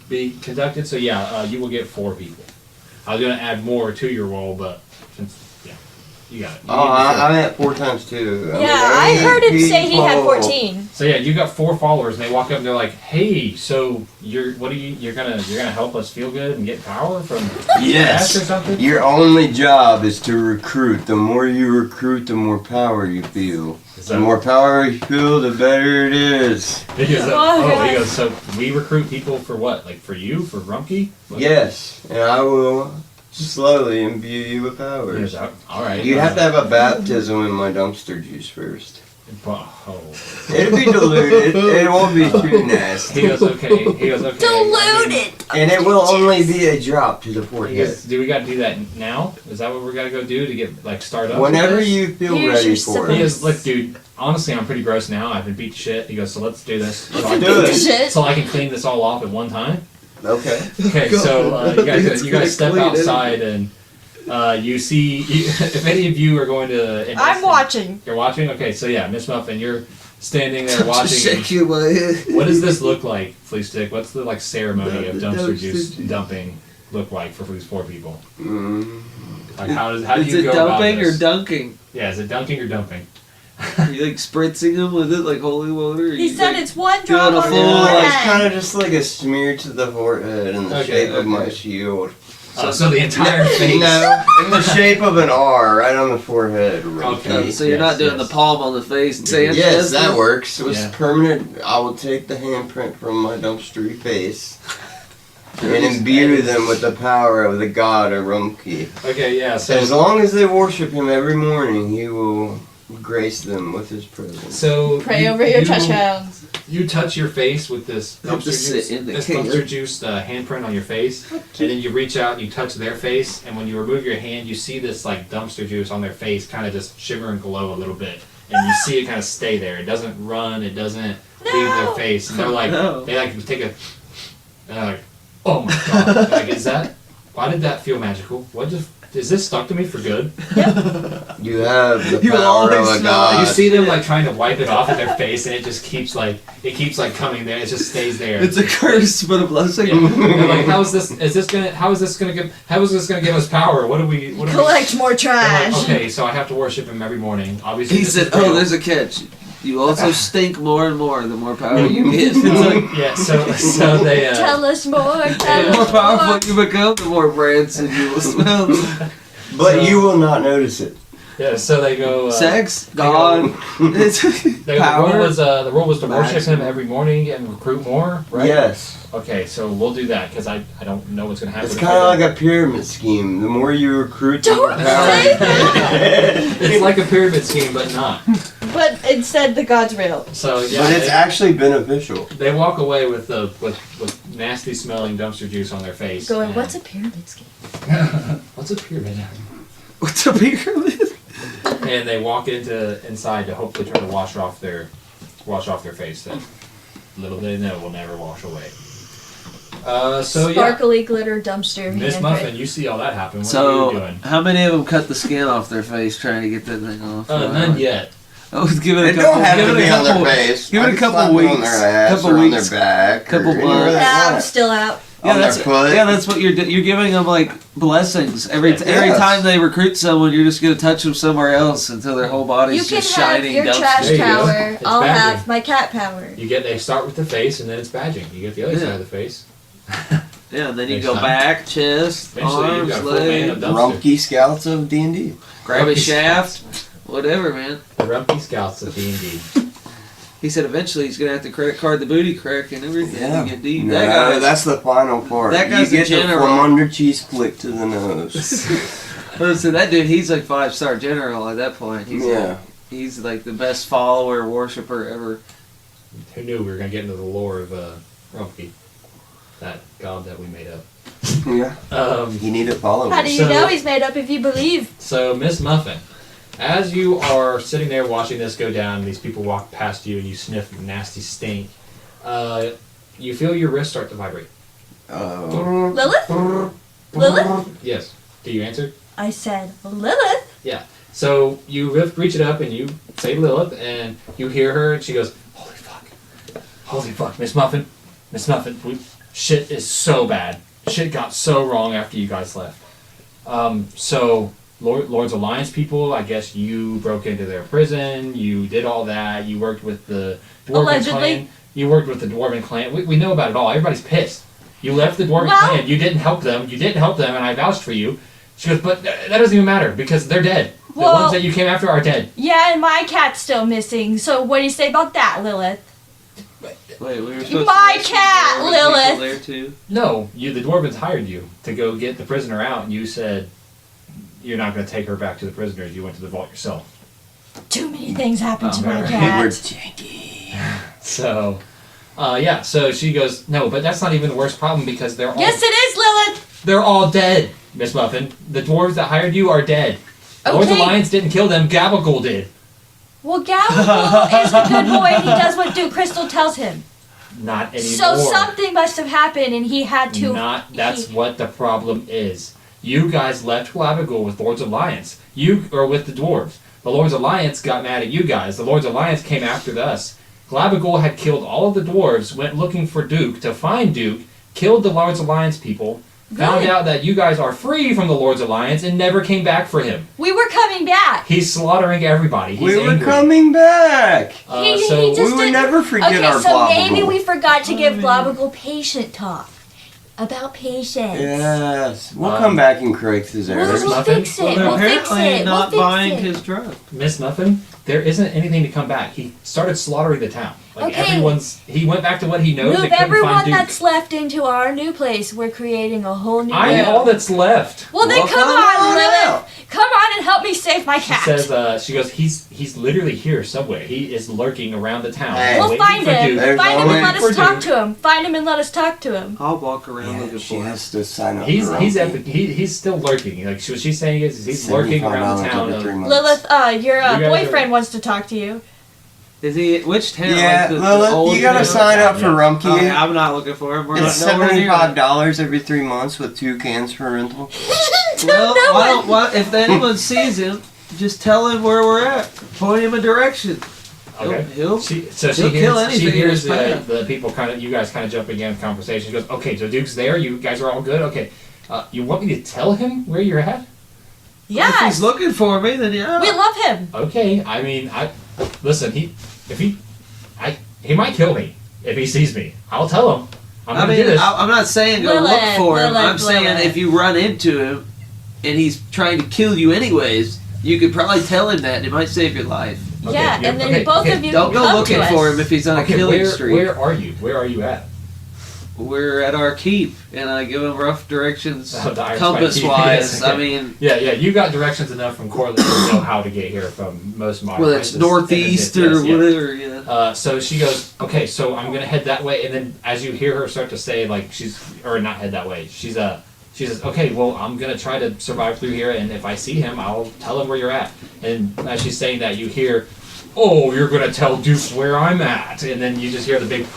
be conducted. So yeah, you will get 4 people. I was going to add more to your roll, but since you got it. You Oh, need to- I'm at 4 times 2. Yeah, I heard him say he had 14. So yeah, you got 4 followers, and they walk up and they're like, "Hey, so you're gonna help us feel good and get power from Yes. or something?" Your only job is to recruit. The more you recruit, the more power you feel. Is The that- more power you feel, the better it is. He goes, Oh, he God. goes, so we recruit people for what? Like for you, for Rumpke? What? Yes, and I will slowly imbue you with He powers. goes, all right. You'd have to have a baptism in my dumpster juice first. Oh. It'll be diluted. It won't be too nasty. He goes, okay. He goes, okay. Diluted! And it will only be a drop to the He forehead. goes, do we got to do that now? Is that what we're got to go do to get like start up? Whenever with this? you feel Here's ready your for He it. goes, look, dude. Honestly, I'm pretty gross now. I've been beat to shit. He goes, so let's do this. So I, Do it. Shit. so I can clean this all off at one time. Okay. Okay, so It's you gonna guys step clean it. outside and you see. If any of you are going to, I'm watching. You're watching. Okay, so yeah, Miss Muffin, you're standing there Just watching. shaking my head. What does this look like, Flea Stick? What's the like ceremony of The dumpster dumpster juice juice. dumping look like for these 4 people? Mm. Like how do Is you it go about dumping or this? dunking? Yeah, is it dunking or dumping? Are you like spritzing them with it like holy water? Or He you, said like, it's one doing drop a on full, the like, It's kind forehead. of just like a smear to the forehead in the Okay, shape of my okay. shield. So the entire face. No, in the shape of an R, right on the forehead. Okay. So you're not Yes, doing yes. the palm on the face and saying Yes, that works. It was Yeah. permanent. I will take the handprint from my dumpstery face and imbue them with the power of the god of Rumpke. Okay, yeah. So As long as they worship him every morning, he will grace them with his presence. So Pray you- over your you- touchdowns. You touch your face with this You have dumpster to sit juice, in the this can. dumpster juice handprint on your face, and then you reach out and you touch their face, and when you remove your hand, you see this like dumpster juice on their face, kind of just shimmer and glow a little bit, and you see it kind of stay there. It doesn't run. It doesn't leave their face. And they're like, No. they like take a, and they're like, oh my god, They're like is that? Why did that feel magical? What just? Is this stuck to me for good? You have the You power always of a smell god. You see them like trying to wipe it off of their face, and it just keeps like coming there. It just stays there. It's a curse, but a blessing. Yeah. They're like, how is this gonna give us power? What do we Collect more They're trash. like, okay, so I have to worship him every morning. Obviously, He this said, is real. "Oh, there's a catch. You also stink more and more the more power you get. It's like, Yeah, so they Tell us more. the Tell more us powerful more. you become, the more rancid you will smell. But you will not notice it. so they go Sex gone. It's the power. rule was to worship Maximum. him every morning and recruit more, right? Yes. Okay, so we'll do that because I don't know what's gonna happen. It's kind of like a pyramid scheme. The more you recruit, the more Don't power say you get. It's like a pyramid scheme, but not. But instead, the god's real. So yeah, But it's actually beneficial. they walk away with with nasty smelling dumpster juice on their face. Going, and- what's a pyramid scheme? what's a pyramid? What's a pyramid? And they walk inside to hopefully try to wash off their face that little they know will never wash away. So yeah, Sparkly glitter dumpster. Miss handprint. Muffin, you see all that happen. What are So, you doing? how many of them cut the skin off their face trying to get that thing off? None yet. I was giving They it a couple. don't have give to it a be on couple. their face. Give I it a can couple slap them weeks. on their ass Couple or weeks. on their back. Couple or anywhere months. they Yeah, I'm want. still out. On their that's, foot. yeah, that's what you're giving them like blessings every Yes. time they recruit someone. You're just gonna touch them somewhere else until their whole body's You can just have shining your dumpster. trash There you go. power. It's I'll badging. have my cat power. They start with the face and then it's badging. You get the other Yeah. side of the face. Yeah, and then you Next go time. back, chest, Eventually, you've arms, got a full man of legs, dumpster. Rumpke Scouts of D&D. grab a Rumpke shaft, whatever, man. The Rumpke Scouts of D&D. He said eventually he's gonna have to credit card the booty crack and everything. Yeah. To get deep. No, That guy's- that's the final part. that guy's you a get the general. from under cheese flick to the nose. So that dude, he's like 5-star general at that point. He's Yeah. he's like the best follower worshiper ever. Who knew we were going to get into the lore of Rumpke? That god that we made up. Yeah. You need to follow How it. do you So- know he's made up if you believe? So, Miss Muffin, as you are sitting there watching this go down, and these people walk past you and you sniff nasty stink, you feel your wrist start to vibrate. Oh. Lilith? Lilith? Yes. Do you answer? I said, Lilith? Yeah. So you reach it up and you say Lilith, and you hear her, and she goes, "Holy fuck, Miss Muffin, shit is so bad. Shit got so wrong after you guys left. So Lord's Alliance people, I guess you broke into their prison. You did all that. You worked with the Dwarven Allegedly. clan. You worked with the Dwarven clan. We know about it all. Everybody's pissed. You left the Dwarven Well- clan. You didn't help them. And I vouched for you." She goes, "But that doesn't even matter because they're dead. The Well- ones that you came after are dead." Yeah, and my cat's still missing. So what do you say about that, Lilith? Wait, we were supposed My to cat, Dwarven Lilith. people there too. No, the Dwarvens hired you to go get the prisoner out, and you said you're not going to take her back to the prisoners. You went to the vault yourself. Too many things happened to my right. cat. So, yeah. So she goes, "No, but that's not even the worst problem because Yes, it is, Lilith. they're all dead, Miss Muffin. The dwarves that hired you are dead. Lord's Okay. Alliance didn't kill them. Gabagool did. Well, Gabagool is a good boy, and he does what Duke Crystal tells him. Not anymore. So something must have happened, and he had to. That's what the problem is. You guys left Gabagool with Lord's Alliance. You or with the dwarves. The Lord's Alliance got mad at you guys. The Lord's Alliance came after us. Gabagool had killed all of the dwarves, went looking for Duke to find Duke, killed the Lord's Alliance people, found Good. out that you guys are free from the Lord's Alliance, and never came back for him. We were coming back. He's slaughtering everybody. He's We were angry. coming back. He So just we would didn't- never forget okay, our so maybe Globagul. we forgot to give Globagle patient talk. About patience. Yes. We'll come back and correct his We'll, errors. we'll Muffin? fix it. Well, they're We'll fix apparently it. not we'll fix buying it. his drug. Miss Muffin, there isn't anything to come back. He started slaughtering the town. Like Okay. he went back to what he knows. Move and couldn't everyone find Duke. that's left into our new place. We're creating a whole new I'm world. all that's left. Well, then Well, come come on, on Lilith. out. Come on and help me save my She cat. says, she goes, he's literally here somewhere. He is lurking around the town. Hey. We'll waiting find for him. Duke. There's Find him and let only- us talk for to him. Find him and let us talk to him. I'll walk around Yeah, looking she for him. has to sign up He's for he's Rumpke. epic. He's still lurking. Like what she's saying is he's lurking around the $75 town. every 3 months. Lilith, your You guys are- boyfriend wants to talk to you. Is he which town? Yeah, like the Lilith, old you gotta town? sign up for Rumpke. Oh, yeah, I'm not looking for him. We're It's not nowhere near that. $75 every 3 months with 2 cans for rental. Well, No why one- don't, why, if anyone sees him, just tell him where we're at. Point him a direction. Okay. He'll She he'll kill anything she in hears his path. the people you guys kind of jumping in conversation. She goes, "Okay, so Duke's there. You guys are all good. Okay, you want me to tell him where you're at? If Yes. he's looking for me, then yeah. We love him. Okay. I mean, listen. he might kill me if he sees me. I'll tell him. I'm not saying go look for him. I'm saying if you run into him and he's trying to kill you anyways, you could probably tell him that. It might save your life. Okay, yeah, and then both of you don't can go come looking to for us. him if he's on a killing streak. Where are you? Where are you at? We're at our keep, and I give him rough directions, Oh, the Irish compass-wise. Yes, okay. I mean, Yeah, you got directions enough from Corley to know how to get here from most modern whether it's places. northeast Yes, or yeah. whatever. Yeah. So she goes, okay, so I'm gonna head that way, and then as you hear her start to say, like not head that way. She says, okay, well, I'm gonna try to survive through here, and if I see him, I'll tell him where you're at. And as she's saying that, you hear, oh, you're gonna tell Duke where I'm at, and then you just hear the big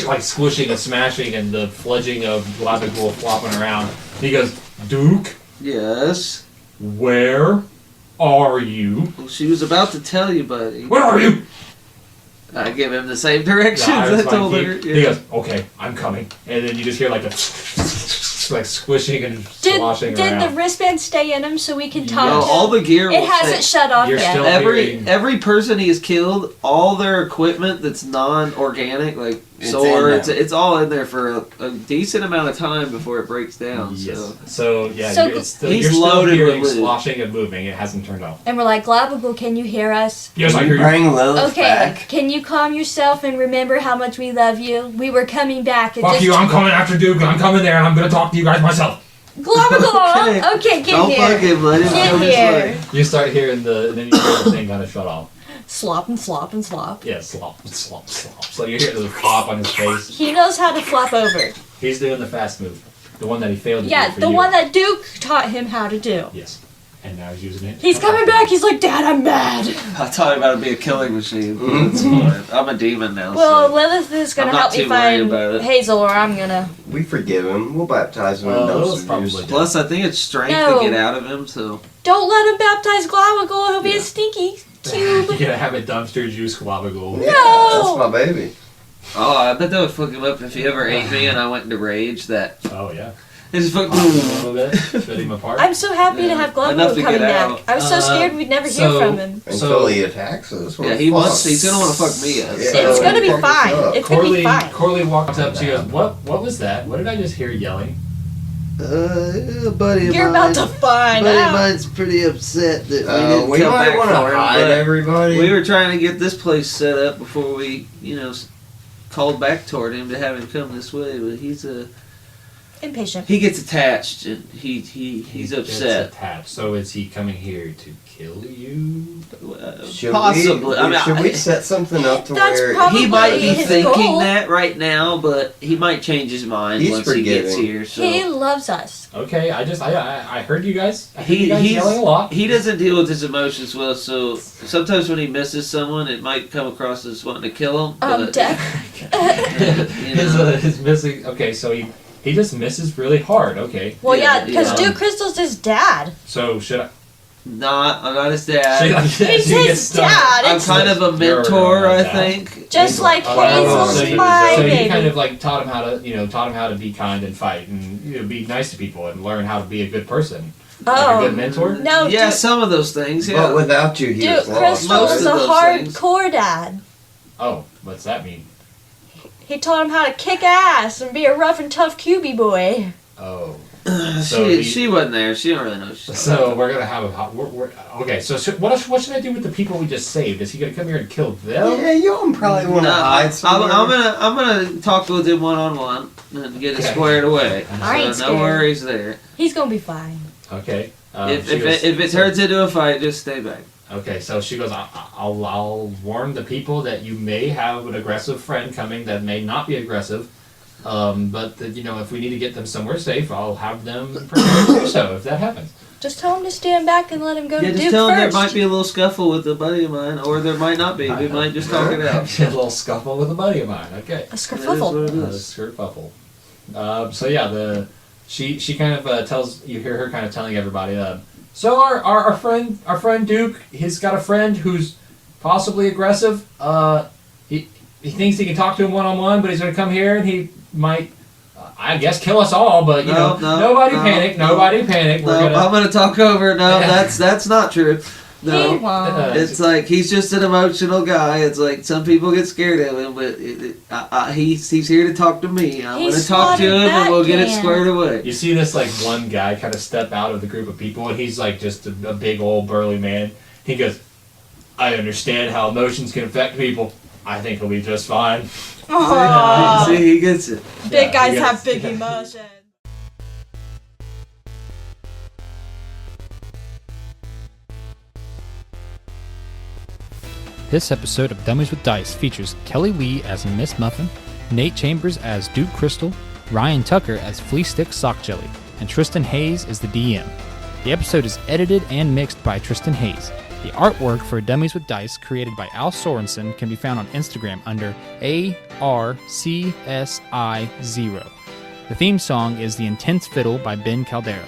like squishing and smashing and the fledging of Glavigool flopping around. And he goes, Duke, Yes. where are you? Well, she was about to tell you, buddy. Where are you? I give him the same directions The Irish I told Viking. her. He goes, okay, I'm coming. And then you just hear like the like squishing and sloshing Did around. the wristband stay in him so we can talk No, to all him? the gear It will hasn't stay. shut off You're yet. still- hearing- Every person he has killed, all their equipment that's non-organic, like It's swords, in there. it's all in there for a decent amount of time before it breaks down. Yes. So yeah, So it's still, he's you're still loaded hearing with loot. sloshing and moving. It hasn't turned off. And we're like, Glavigool, can you hear us? Yes, I Can hear you you. bring Lilith Okay, back? can you calm yourself and remember how much we love you? We were coming back. And Fuck just you! I'm coming after Duke. I'm coming there, and I'm gonna talk to you guys myself. Glavigool! Okay, get Don't fuck here. him, let him Get go his here. way. You start hearing then you hear the thing kind of shut off. Slop and slop and slop. Yeah, slop, slop, slop. So you hear the flop on his face. He knows how to flop over. He's doing the fast move, the one that he failed to do Yeah, for the you. one that Duke taught him how to do. Yes, and now he's using it. He's coming back. He's like, Dad, I'm mad. I taught him how to be a killing machine. That's fine. I'm a demon now. Well, so. Lilith is gonna I'm not help me too worried find about it. Hazel, or I'm gonna. We forgive him. We'll baptize him Well, in Lilith's doses. probably Plus, I think it's strength No. to get out of him. So Don't let him baptize Glavigool. He'll be a stinky You're cube. gonna have a dumpster juice Glavigool. No. That's my baby. oh, I bet that would fuck him up if he ever ate me and I went into rage. That Oh yeah. it's fuck. A little bit. Split him apart. I'm so happy to Yeah. have Enough Glavigool to coming get back. out. I was so scared we'd never hear from him. Until he attacks us. Yeah, he wants. He's gonna want to fuck me up. Yeah. It's gonna be Fuck us fine. up. It's gonna be Corley, fine. Corley walked up. She goes, "What was that? What did I just hear yelling?" A buddy of You're mine. about to find buddy of out. mine's pretty upset that we didn't We come might back want to for him. hide but everybody. We were trying to get this place set up before we, called back toward him to have him come this way. But Impatient. he gets attached and he's Gets upset. attached. So is he coming here to kill you? Should Possibly. Should we set something up to That's where probably He might be his thinking goal. that right now, but he might change his mind He's once he gets forgiving. here. So He loves us. Okay, I heard you guys. I heard you guys he's yelling a lot. he doesn't deal with his emotions well. So sometimes when he misses someone, it might come across as wanting to kill him. But, Death. you know. His missing. Okay, so he just misses really hard. Okay, Well, Yeah, yeah, because yeah. Duke Crystal's his dad. so should I? I'm not his dad. He's his dad. I'm It's kind of a You're mentor, I dad. think. just like Oh, Hazel's so you, my so you baby. kind of like taught him how to be kind and fight and be nice to people and learn how to be a good person. Like a Oh. good mentor. No, Yeah, Duke, some of those things. Yeah. But without you, he Duke was lost. Crystal Most is of a those hardcore dad. Oh, what's that mean? He taught him how to kick ass and be a rough and tough QB boy. Oh. So she wasn't there. She don't really know. So we're gonna have a okay. So what should I do with the people we just saved? Is he gonna come here and kill them? Yeah, y'all probably want to No, hide somewhere. I'm gonna talk with him one-on-one and get it Okay. squared away. I ain't So no scared. worries there. He's gonna be fine. Okay. If she goes- it turns into a fight, just stay back. Okay, so she goes. I'll warn the people that you may have an aggressive friend coming that may not be aggressive. But if we need to get them somewhere safe, I'll have them prepare to do so if that happens. Just tell him to stand back and let him go Yeah, to just Duke tell him first. there might be a little scuffle with a buddy of mine, or there might not be. We might just talk it out. A little scuffle with a buddy of mine. Okay. a That is skerfuffle. what it is. Skirt buffle. So yeah, she kind of tells you hear her kind of telling everybody. So our friend Duke, he's got a friend who's possibly aggressive. He thinks he can talk to him one-on-one, but he's gonna come here and he might, I guess, kill us all. But nobody panic. Nobody panic. We're No, gonna. I'm gonna talk over. No, Yeah. that's not true. No. He won't. It's like he's just an emotional guy. It's like some people get scared of him, but he's here to talk to me. I'm going to talk to him and we'll get it squared away. You see this like one guy kind of step out of the group of people, and he's like just a big old burly man. He goes, "I understand how emotions can affect people. I think he'll be just fine." Aww. See, he gets it. Big guys he have gets- big emotions. This episode of Dummies with Dice features Kelly Lee as Miss Muffin, Nate Chambers as Duke Crystal, Ryan Tucker as Flea Stick Sock Jelly, and Tristan Hayes as the DM. The episode is edited and mixed by Tristan Hayes. The artwork for Dummies with Dice, created by Al Sorensen, can be found on Instagram under ARCSI0. The theme song is The Intense Fiddle by Ben Caldera.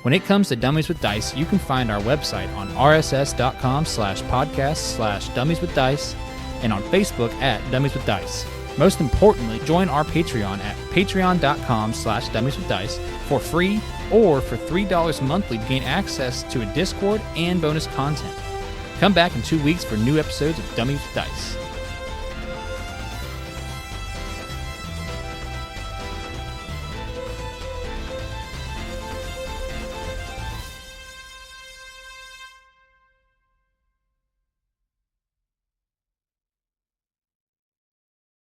When it comes to Dummies with Dice, you can find our website on rss.com/podcast/Dummies with Dice and on Facebook at Dummies with Dice. Most importantly, join our Patreon at patreon.com/Dummies with Dice for free or for $3 monthly to gain access to a Discord and bonus content. Come back in 2 weeks for new episodes of Dummies with Dice.